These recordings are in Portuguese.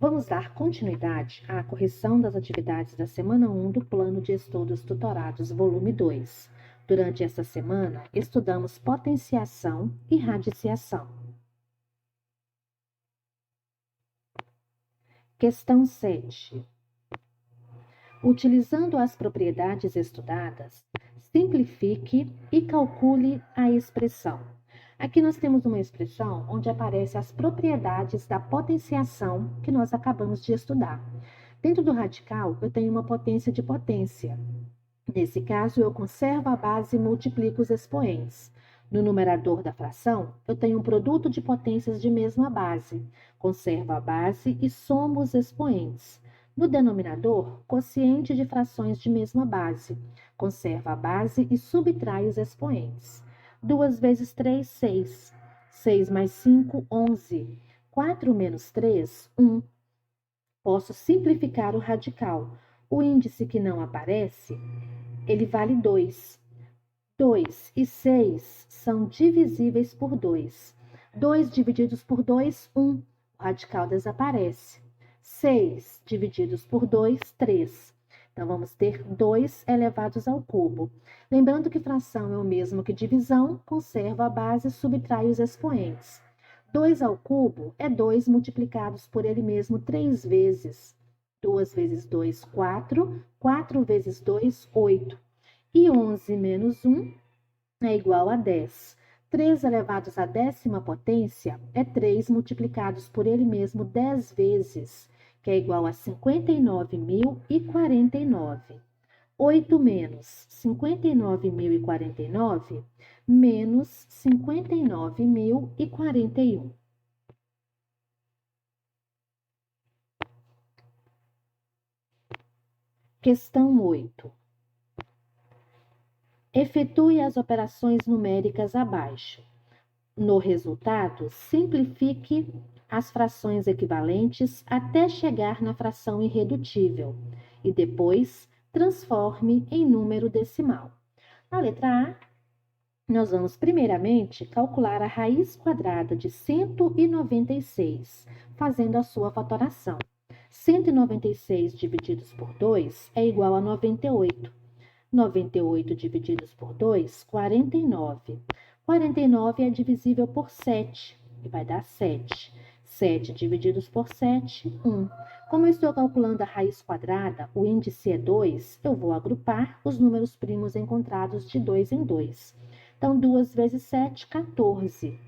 Vamos dar continuidade à correção das atividades da semana 1 do Plano de Estudos Tutorados, volume 2. Durante esta semana, estudamos potenciação e radiciação. Questão 7. Utilizando as propriedades estudadas, simplifique e calcule a expressão. Aqui nós temos uma expressão onde aparecem as propriedades da potenciação que nós acabamos de estudar. Dentro do radical, eu tenho uma potência de potência. Nesse caso, eu conservo a base e multiplico os expoentes. No numerador da fração, eu tenho um produto de potências de mesma base. Conservo a base e somo os expoentes. No denominador, quociente de frações de mesma base. Conservo a base e subtraio os expoentes. 2 vezes 3, 6. 6 mais 5, 11. 4 menos 3, 1. Posso simplificar o radical. O índice que não aparece, ele vale 2. 2 e 6 são divisíveis por 2. 2 divididos por 2, 1. O radical desaparece. 6 divididos por 2, 3. Então, vamos ter 2 elevados ao cubo. Lembrando que fração é o mesmo que divisão, conservo a base e subtraio os expoentes. 2 ao cubo é 2 multiplicados por ele mesmo 3 vezes. 2 vezes 2, 4. 4 vezes 2, 8. E 11 menos 1 é igual a 10. 3 elevados à décima potência é 3 multiplicados por ele mesmo 10 vezes, que é igual a 59.049. 8 menos 59.049 menos 59.041. Questão 8. Efetue as operações numéricas abaixo. No resultado, simplifique as frações equivalentes até chegar na fração irredutível e depois transforme em número decimal. Na letra A, nós vamos primeiramente calcular a raiz quadrada de 196, fazendo a sua fatoração. 196 divididos por 2 é igual a 98. 98 divididos por 2, 49. 49 é divisível por 7 e vai dar 7. 7 divididos por 7, 1. Como eu estou calculando a raiz quadrada, o índice é 2, eu vou agrupar os números primos encontrados de 2 em 2. Então, 2 vezes 7, 14.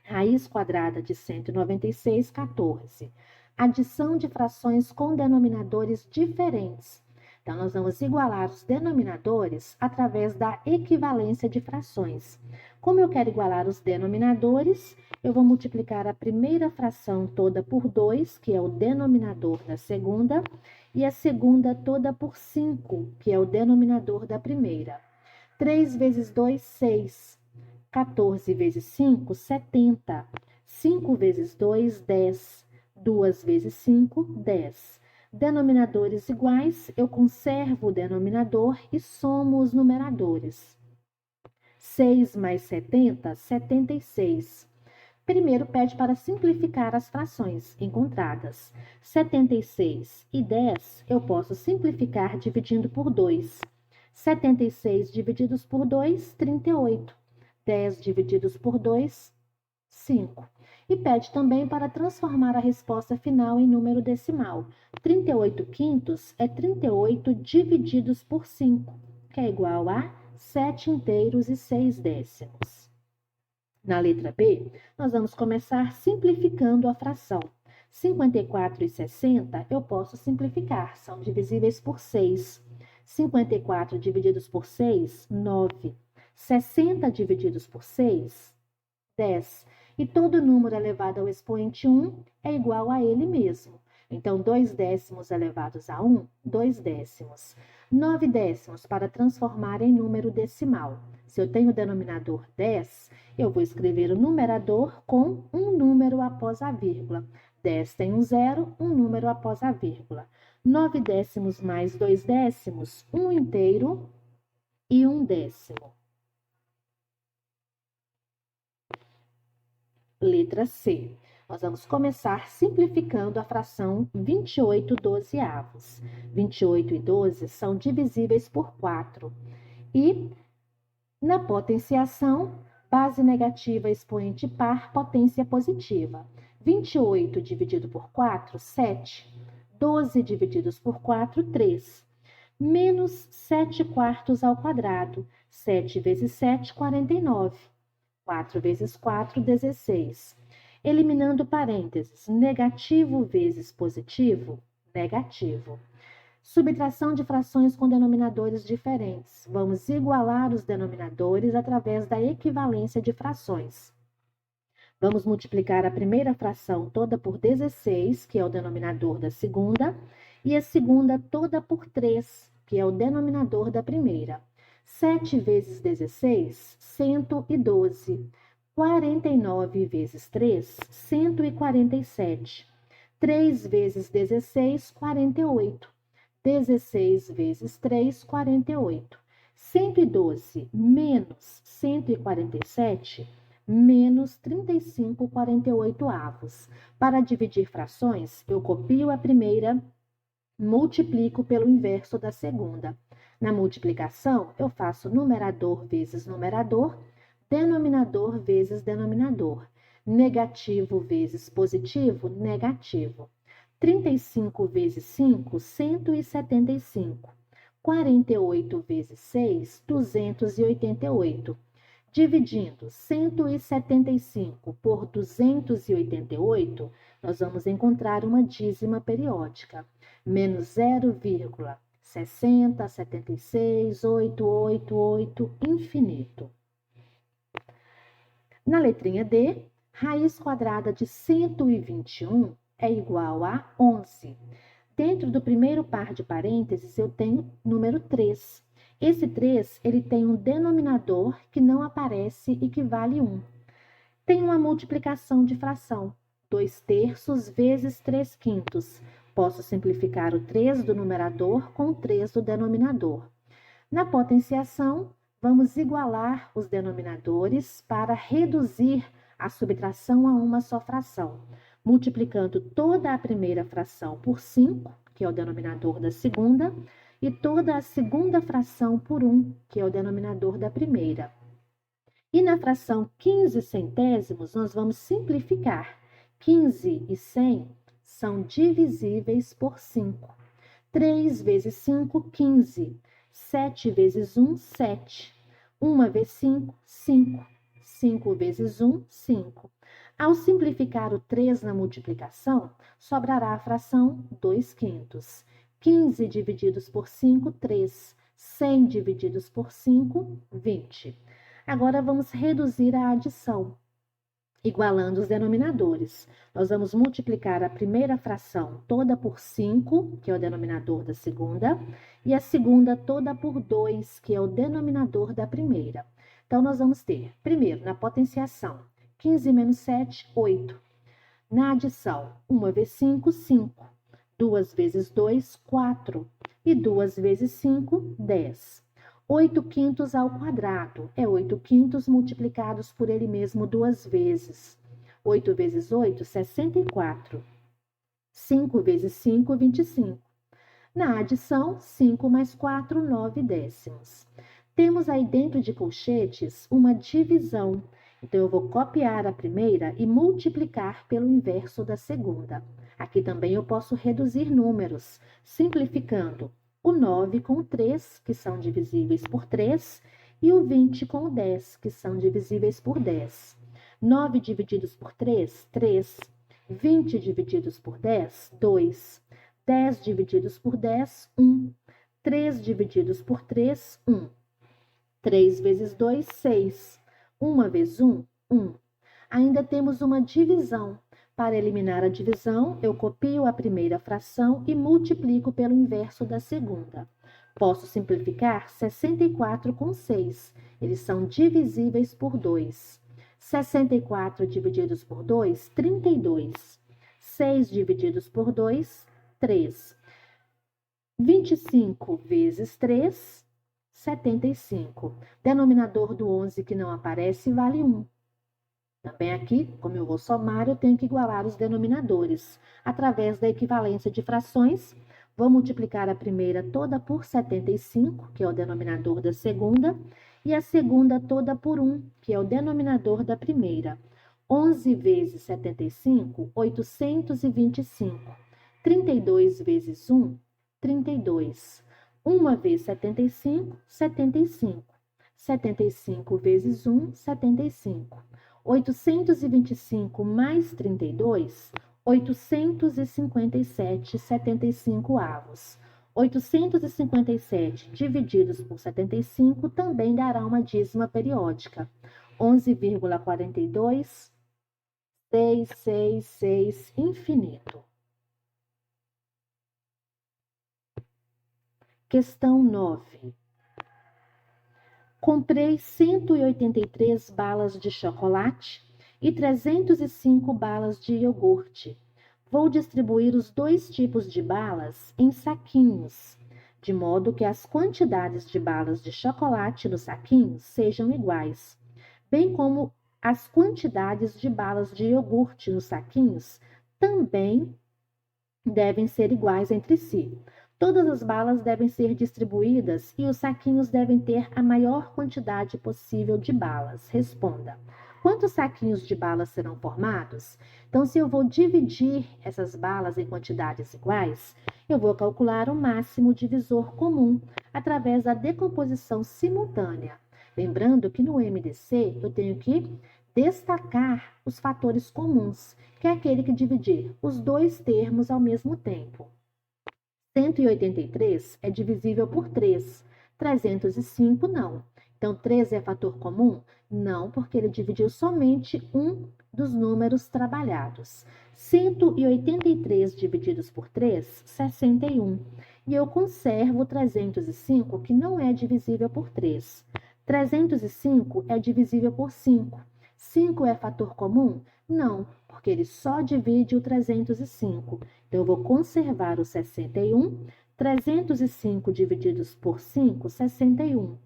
Raiz quadrada de 196, 14. Adição de frações com denominadores diferentes. Então, nós vamos igualar os denominadores através da equivalência de frações. Como eu quero igualar os denominadores, eu vou multiplicar a primeira fração toda por 2, que é o denominador da segunda, e a segunda toda por 5, que é o denominador da primeira. 3 vezes 2, 6. 14 vezes 5, 70. 5 vezes 2, 10. 2 vezes 5, 10. Denominadores iguais, eu conservo o denominador e somo os numeradores. 6 mais 70, 76. Primeiro pede para simplificar as frações encontradas. 76 e 10 eu posso simplificar dividindo por 2. 76 divididos por 2, 38. 10 divididos por 2, 5. E pede também para transformar a resposta final em número decimal. 38 quintos é 38 divididos por 5, que é igual a 7 inteiros e 6 décimos. Na letra B, nós vamos começar simplificando a fração. 54 e 60 eu posso simplificar, são divisíveis por 6. 54 divididos por 6, 9. 60 divididos por 6, 10. E todo número elevado ao expoente 1 é igual a ele mesmo. Então, 2 décimos elevados a 1, 2 décimos. 9 décimos para transformar em número decimal. Se eu tenho o denominador 10, eu vou escrever o numerador com um número após a vírgula. 10 tem um zero, um número após a vírgula. 9 décimos mais 2 décimos, 1 inteiro e 1 décimo. Letra C. Nós vamos começar simplificando a fração 28/12. 28 e 12 são divisíveis por 4. E na potenciação, base negativa, expoente par, potência positiva. 28 dividido por 4, 7. 12 divididos por 4, 3. Menos 7 quartos ao quadrado. 7 vezes 7, 49. 4 vezes 4, 16. Eliminando parênteses, negativo vezes positivo, negativo. Subtração de frações com denominadores diferentes. Vamos igualar os denominadores através da equivalência de frações. Vamos multiplicar a primeira fração toda por 16, que é o denominador da segunda, e a segunda toda por 3, que é o denominador da primeira. 7 vezes 16, 112. 49 vezes 3, 147. 3 vezes 16, 48. 16 vezes 3, 48. 112 menos 147, menos 35/48. Para dividir frações, eu copio a primeira, multiplico pelo inverso da segunda. Na multiplicação, eu faço numerador vezes numerador, denominador vezes denominador. Negativo vezes positivo, negativo. 35 vezes 5, 175. 48 vezes 6, 288. Dividindo 175 por 288, nós vamos encontrar uma dízima periódica. Menos 0,60, 76, 888, infinito. Na letrinha D, raiz quadrada de 121 é igual a 11. Dentro do primeiro par de parênteses, eu tenho número 3. Esse 3, ele tem um denominador que não aparece e que vale 1. Tem uma multiplicação de fração, 2/3 vezes 3/5. Posso simplificar o 3 do numerador com o 3 do denominador. Na potenciação, vamos igualar os denominadores para reduzir a subtração a uma só fração, multiplicando toda a primeira fração por 5, que é o denominador da segunda, e toda a segunda fração por 1, que é o denominador da primeira. E na fração 15 centésimos, nós vamos simplificar. 15 e 100 são divisíveis por 5. 3 vezes 5, 15. 7 vezes 1, 7. 1 vezes 5, 5. 5 vezes 1, 5. Ao simplificar o 3 na multiplicação, sobrará a fração 2/5. 15 divididos por 5, 3. 100 divididos por 5, 20. Agora, vamos reduzir a adição, igualando os denominadores. Nós vamos multiplicar a primeira fração toda por 5, que é o denominador da segunda, e a segunda toda por 2, que é o denominador da primeira. Então, nós vamos ter, primeiro, na potenciação, 15 menos 7, 8. Na adição, 1 vezes 5, 5. 2 vezes 2, 4. E 2 vezes 5, 10. 8/5 ao quadrado é 8/5 multiplicados por ele mesmo 2 vezes. 8 vezes 8, 64. 5 vezes 5, 25. Na adição, 5 mais 4, 9 décimos. Temos aí dentro de colchetes uma divisão. Então, eu vou copiar a primeira e multiplicar pelo inverso da segunda. Aqui também eu posso reduzir números, simplificando o 9 com o 3, que são divisíveis por 3, e o 20 com o 10, que são divisíveis por 10. 9 divididos por 3, 3. 20 divididos por 10, 2. 10 divididos por 10, 1. 3 divididos por 3, 1. 3 vezes 2, 6. 1 vezes 1, 1. Ainda temos uma divisão. Para eliminar a divisão, eu copio a primeira fração e multiplico pelo inverso da segunda. Posso simplificar 64 com 6. Eles são divisíveis por 2. 64 divididos por 2, 32. 6 divididos por 2, 3. 25 vezes 3, 75. Denominador do 11 que não aparece vale 1. Também aqui, como eu vou somar, eu tenho que igualar os denominadores. Através da equivalência de frações, vou multiplicar a primeira toda por 75, que é o denominador da segunda, e a segunda toda por 1, que é o denominador da primeira. 11 vezes 75, 825. 32 vezes 1, 32. 1 vezes 75, 75. 75 vezes 1, 75. 825 mais 32, 857, 75 avos. 857 divididos por 75 também dará uma dízima periódica. 11,42, 666, infinito. Questão 9. Comprei 183 balas de chocolate e 305 balas de iogurte. Vou distribuir os dois tipos de balas em saquinhos, de modo que as quantidades de balas de chocolate nos saquinhos sejam iguais, bem como as quantidades de balas de iogurte nos saquinhos também devem ser iguais entre si. Todas as balas devem ser distribuídas e os saquinhos devem ter a maior quantidade possível de balas. Responda. Quantos saquinhos de balas serão formados? Então, se eu vou dividir essas balas em quantidades iguais, eu vou calcular o máximo divisor comum através da decomposição simultânea. Lembrando que no MDC eu tenho que destacar os fatores comuns, que é aquele que dividir os dois termos ao mesmo tempo. 183 é divisível por 3, 305 não. Então, 3 é fator comum? Não, porque ele dividiu somente um dos números trabalhados. 183 divididos por 3, 61. E eu conservo 305, que não é divisível por 3. 305 é divisível por 5. 5 é fator comum? Não, porque ele só divide o 305. Então, eu vou conservar o 61. 305 divididos por 5, 61.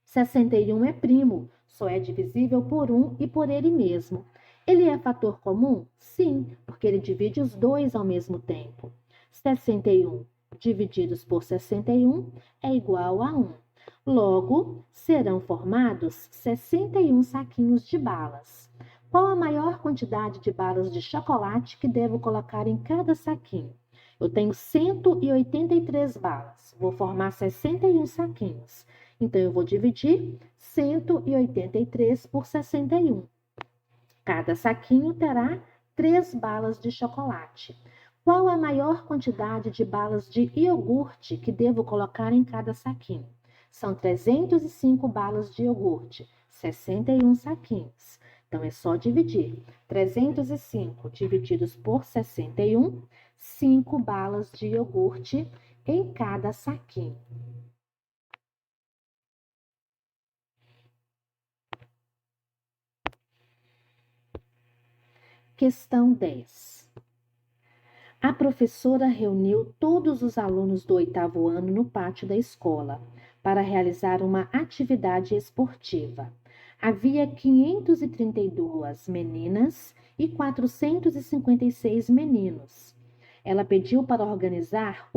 61 é primo, só é divisível por 1 e por ele mesmo. Ele é fator comum? Sim, porque ele divide os dois ao mesmo tempo. 61 divididos por 61 é igual a 1. Logo, serão formados 61 saquinhos de balas. Qual a maior quantidade de balas de chocolate que devo colocar em cada saquinho? Eu tenho 183 balas, vou formar 61 saquinhos. Então, eu vou dividir 183 por 61. Cada saquinho terá 3 balas de chocolate. Qual a maior quantidade de balas de iogurte que devo colocar em cada saquinho? São 305 balas de iogurte, 61 saquinhos. Então, é só dividir. 305 divididos por 61, 5 balas de iogurte em cada saquinho. Questão 10. A professora reuniu todos os alunos do 8º ano no pátio da escola para realizar uma atividade esportiva. Havia 532 meninas e 456 meninos. Ela pediu para organizar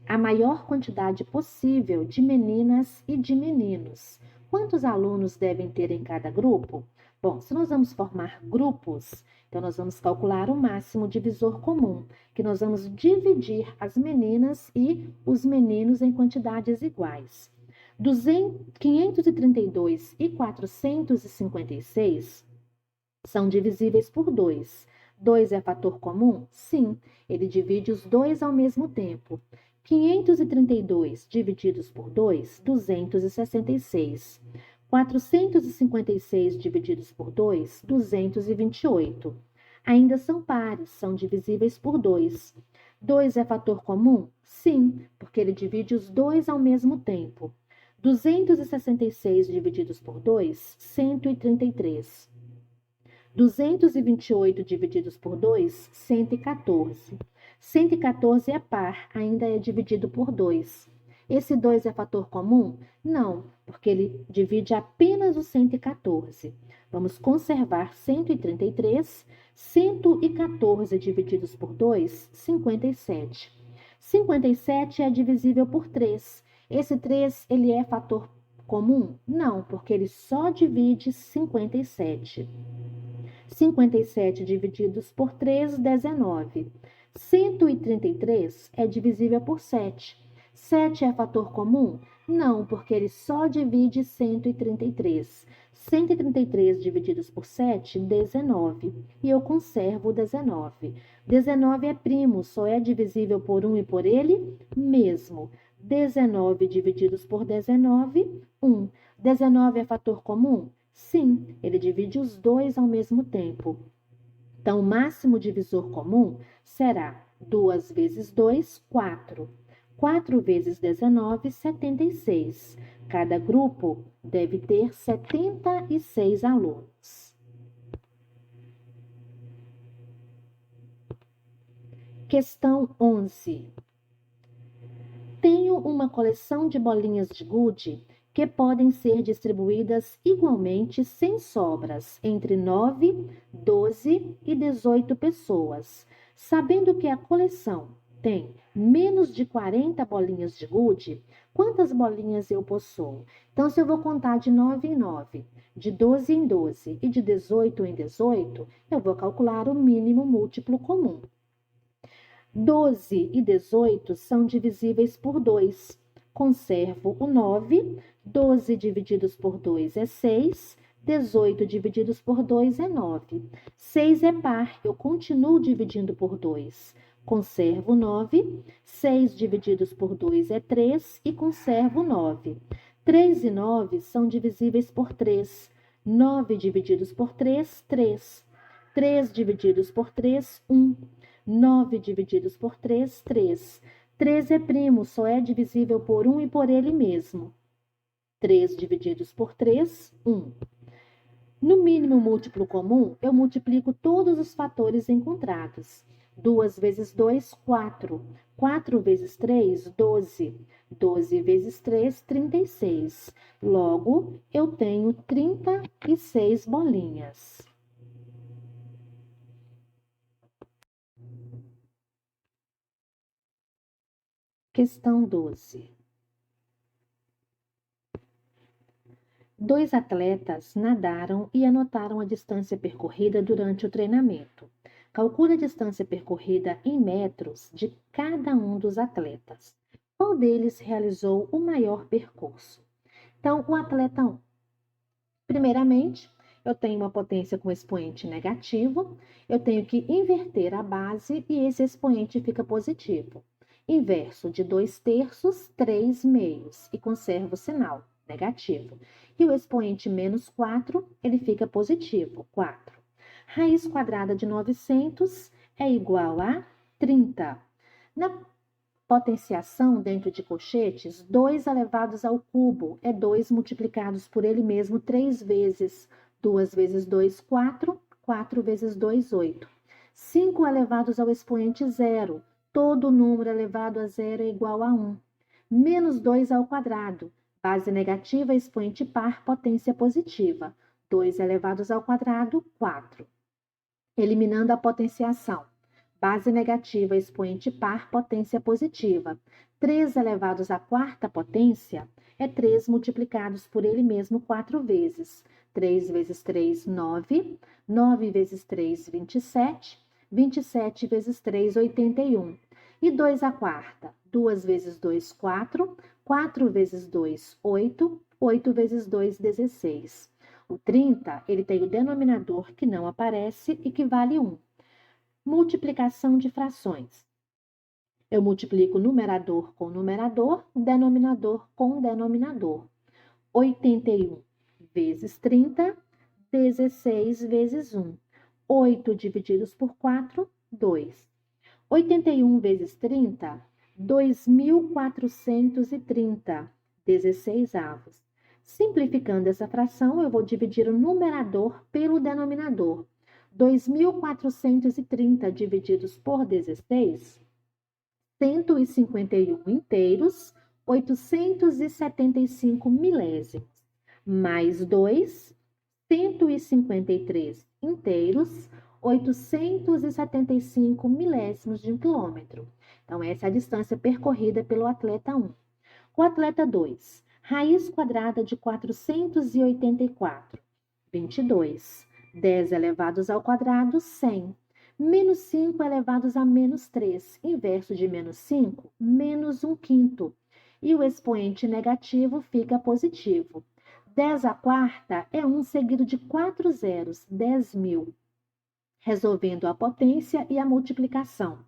a maior quantidade possível de meninas e de meninos. Quantos alunos devem ter em cada grupo? Bom, se nós vamos formar grupos, então nós vamos calcular o máximo divisor comum, que nós vamos dividir as meninas e os meninos em quantidades iguais. 532 e 456 são divisíveis por 2. 2 é fator comum? Sim, ele divide os dois ao mesmo tempo. 532 divididos por 2, 266. 456 divididos por 2, 228. Ainda são pares, são divisíveis por 2. 2 é fator comum? Sim, porque ele divide os dois ao mesmo tempo. 266 divididos por 2, 133. 228 divididos por 2, 114. 114 é par, ainda é dividido por 2. Esse 2 é fator comum? Não, porque ele divide apenas o 114. Vamos conservar 133. 114 divididos por 2, 57. 57 é divisível por 3. Esse 3, ele é fator comum? Não, porque ele só divide 57. 57 divididos por 3, 19. 133 é divisível por 7. 7 é fator comum? Não, porque ele só divide 133. 133 divididos por 7, 19. E eu conservo o 19. 19 é primo, só é divisível por 1 e por ele mesmo. 19 divididos por 19, 1. 19 é fator comum? Sim, ele divide os dois ao mesmo tempo. Então, o máximo divisor comum será 2 vezes 2, 4. 4 vezes 19, 76. Cada grupo deve ter 76 alunos. Questão 11. Tenho uma coleção de bolinhas de gude que podem ser distribuídas igualmente sem sobras entre 9, 12 e 18 pessoas. Sabendo que a coleção tem menos de 40 bolinhas de gude, quantas bolinhas eu possuo? Então, se eu vou contar de 9 em 9, de 12 em 12 e de 18 em 18, eu vou calcular o mínimo múltiplo comum. 12 e 18 são divisíveis por 2. Conservo o 9. 12 divididos por 2 é 6. 18 divididos por 2 é 9. 6 é par, eu continuo dividindo por 2. Conservo 9. 6 divididos por 2 é 3 e conservo 9. 3 e 9 são divisíveis por 3. 9 divididos por 3, 3. 3 divididos por 3, 1. 9 divididos por 3, 3. 3 é primo, só é divisível por 1 e por ele mesmo. 3 divididos por 3, 1. No mínimo múltiplo comum, eu multiplico todos os fatores encontrados. 2 vezes 2, 4. 4 vezes 3, 12. 12 vezes 3, 36. Logo, eu tenho 36 bolinhas. Questão 12. 2 atletas nadaram e anotaram a distância percorrida durante o treinamento. Calcule a distância percorrida em metros de cada um dos atletas. Qual deles realizou o maior percurso? Então, o atleta 1. Primeiramente, eu tenho uma potência com expoente negativo, eu tenho que inverter a base e esse expoente fica positivo. Inverso de 2/3, 3 meios, e conservo o sinal negativo. E o expoente menos 4, ele fica positivo, 4. Raiz quadrada de 900 é igual a 30. Na potenciação dentro de colchetes, 2 elevados ao cubo é 2 multiplicados por ele mesmo 3 vezes. 2 vezes 2, 4. 4 vezes 2, 8. 5 elevados ao expoente zero. Todo número elevado a zero é igual a 1. Menos 2 ao quadrado. Base negativa, expoente par, potência positiva. 2 elevados ao quadrado, 4. Eliminando a potenciação. Base negativa, expoente par, potência positiva. 3 elevados à quarta potência é 3 multiplicados por ele mesmo 4 vezes. 3 vezes 3, 9. 9 vezes 3, 27. 27 vezes 3, 81. E 2 à quarta. 2 vezes 2, 4. 4 vezes 2, 8. 8 vezes 2, 16. O 30, ele tem o denominador que não aparece e que vale 1. Multiplicação de frações. Eu multiplico numerador com numerador, denominador com denominador. 81 vezes 30, 16 vezes 1. 8 divididos por 4, 2. 81 vezes 30, 2.430, 16 avos. Simplificando essa fração, eu vou dividir o numerador pelo denominador. 2.430 divididos por 16, 151 inteiros, 875 milésimos, mais 2, 153 inteiros, 875 milésimos de um quilômetro. Então, essa é a distância percorrida pelo atleta 1. O atleta 2, raiz quadrada de 484, 22. 10 elevados ao quadrado, 100. Menos 5 elevados a menos 3. Inverso de menos 5, menos 1/5. E o expoente negativo fica positivo. 10 à quarta é 1 seguido de 4 zeros, 10.000. Resolvendo a potência e a multiplicação.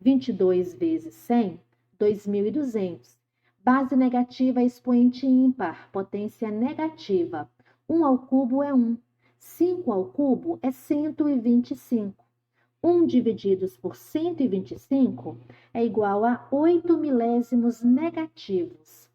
22 vezes 100, 2.200. Base negativa, expoente ímpar, potência negativa. 1 ao cubo é 1. 5 ao cubo é 125. 1 divididos por 125 é igual a 8 milésimos negativos.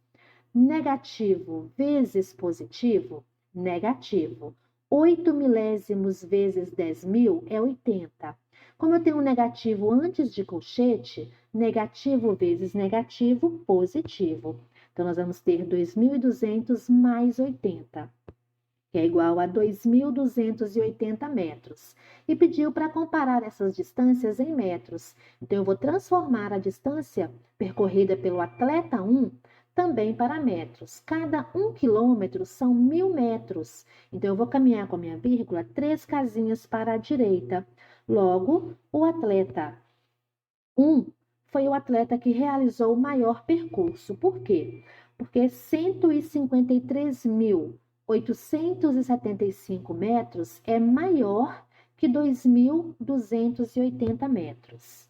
Negativo vezes positivo, negativo. 8 milésimos vezes 10.000 é 80. Como eu tenho um negativo antes de colchete, negativo vezes negativo, positivo. Então, nós vamos ter 2.200 mais 80, que é igual a 2.280 metros. E pediu para comparar essas distâncias em metros. Então, eu vou transformar a distância percorrida pelo atleta 1 também para metros. Cada 1 quilômetro são 1.000 metros. Então, eu vou caminhar com a minha vírgula 3 casinhas para a direita. Logo, o atleta 1 foi o atleta que realizou o maior percurso. Por quê? Porque 153.875 metros é maior que 2.280 metros.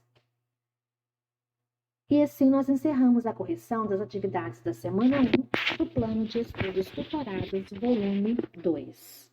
E assim nós encerramos a correção das atividades da semana 1 do Plano de Estudos Tutorados, volume 2.